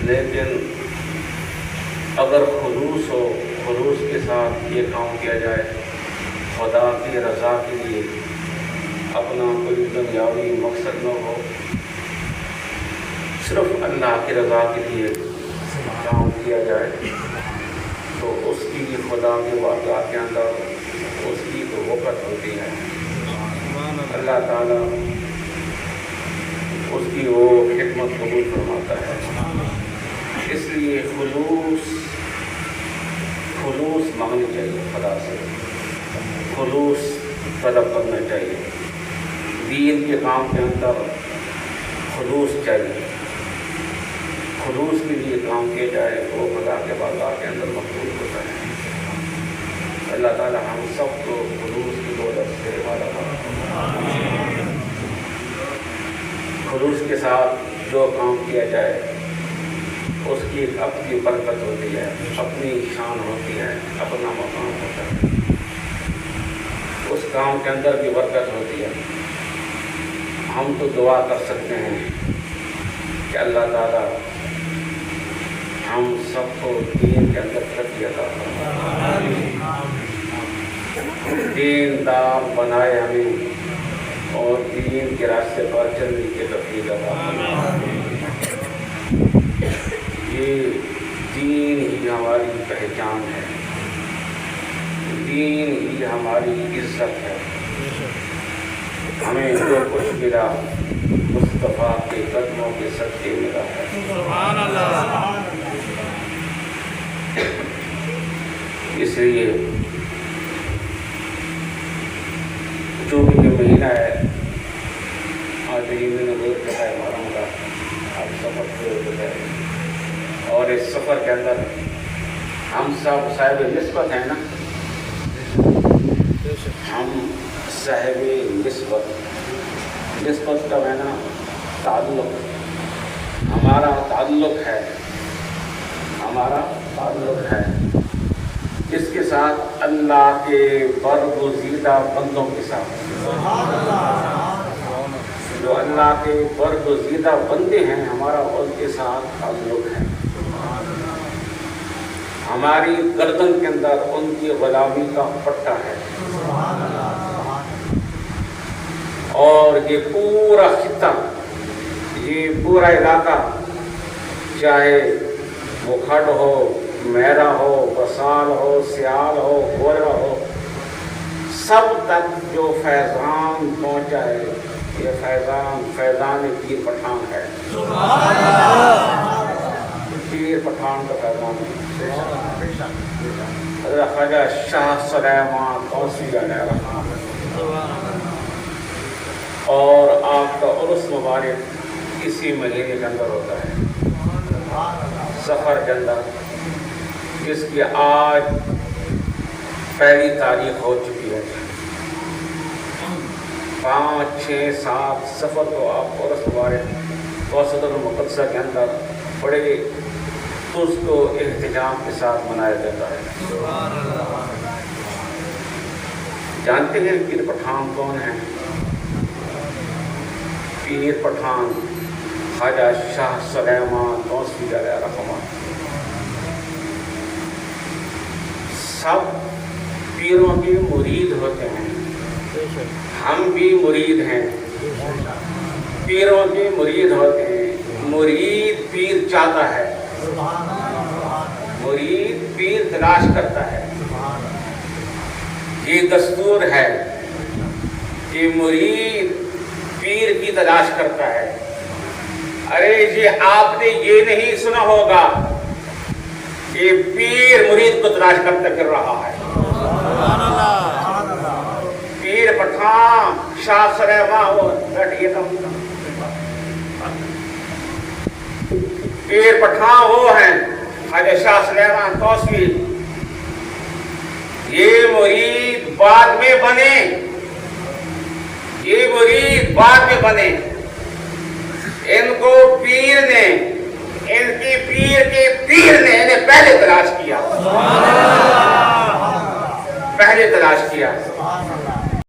لیکن اگر خلوص ہو، خلوص کے ساتھ یہ کام کیا جائے، خدا کی رضا کے لیے، اپنا کوئی دنیاوی مقصد نہ ہو، صرف اللہ کی رضا کے لیے کام کیا جائے، تو اس کی خدا کے بارگاہ کے اندر اس کی تو وقت ہوتی ہے، اللہ تعالیٰ اس کی وہ خدمت قبول فرماتا ہے۔ اس لیے خلوص مانگنی چاہیے، خدا سے خلوص طلب کرنا چاہیے، دین کے کام کے اندر خلوص چاہیے، خلوص کے لیے کام کیا جائے وہ خدا کے بارگاہ کے اندر مقبول ہوتا ہے۔ اللہ تعالی ہم سب کو خلوص کی دولت سے والا بنائے۔ خلوص کے ساتھ جو کام کیا جائے اس کی اپنی برکت ہوتی ہے، اپنی شان ہوتی ہے، اپنا مقام ہوتا ہے، اس کام کے اندر بھی برکت ہوتی ہے۔ ہم تو دعا کر سکتے ہیں کہ اللہ تعالیٰ ہم سب کو دین کے اندر ترقی عطا فرمائے، دین دار بنائے ہمیں، اور دین کے راستے پر چلنے کی توفیق عطا فرمائے۔ یہ دین ہی ہماری پہچان ہے، دین ہی ہماری عزت ہے۔ ہمیں جو کچھ ملا مصطفیٰ کے قدموں کے صدقے ملا ہے۔ سبحان اللہ۔ اس لیے جو بھی یہ مہینہ ہے، آج یہ مہینہ بہت جگہ ہے ہمارا کا، آج سفر شروع ہو جائے، اور اس سفر کے اندر ہم سب صاحب نسبت ہیں نا، ہم صاحب نسبت کا ہے نا تعلق، ہمارا تعلق ہے اس کے ساتھ اللہ کے برگزیدہ بندوں کے ساتھ، جو اللہ کے برگزیدہ بندے ہیں، ہمارا ان کے ساتھ تعلق ہے۔ ہماری گردن کے اندر ان کی غلامی کا پٹا ہے، اور یہ پورا خطہ، یہ پورا علاقہ، چاہے وہ کھڈ ہو، میرا ہو، بسال ہو، سیال ہو، گورا ہو، سب تک جو فیضان پہنچا ہے، یہ فیضان پیر پٹھان ہے، پیر پٹھان کا فیضان ہے۔ حضرت خواجہ شاہ سلیمان توسیع علیہ الرحمہ، اور آپ کا عرس مبارک اسی مہینے کے اندر ہوتا ہے، سفر کے اندر، جس کی آج پہلی تاریخ ہو چکی ہے۔ 5، 6، 7 سفر کو آپ عرس مبارک کوثر المقدسہ کے اندر بڑے اس کو احتجام کے ساتھ منایا جاتا ہے۔ جانتے ہیں پیر پٹھان کون ہیں؟ پیر پٹھان خواجہ شاہ سلیمان توسیع علیہ الرحمہ۔ سب پیروں کے مرید ہوتے ہیں، ہم بھی مرید ہیں، پیروں کے مرید ہوتے ہیں۔ مرید پیر چاہتا ہے، مرید پیر تلاش کرتا ہے، یہ دستور ہے کہ مرید پیر کی تلاش کرتا ہے۔ ارے یہ آپ نے یہ نہیں سنا ہوگا کہ پیر مرید کو تلاش کرتے پھر رہا ہے۔ پیر پٹھان شاہ سلیمان، وہ بیٹھیے تھا، پیر پٹھان وہ ہیں خواجہ شاہ سلیمان توسیع۔ یہ مرید بعد میں بنے، یہ مرید بعد میں بنے، ان کو پیر نے، ان کی پیر کے پیر نے انہیں پہلے تلاش کیا، پہلے تلاش کیا۔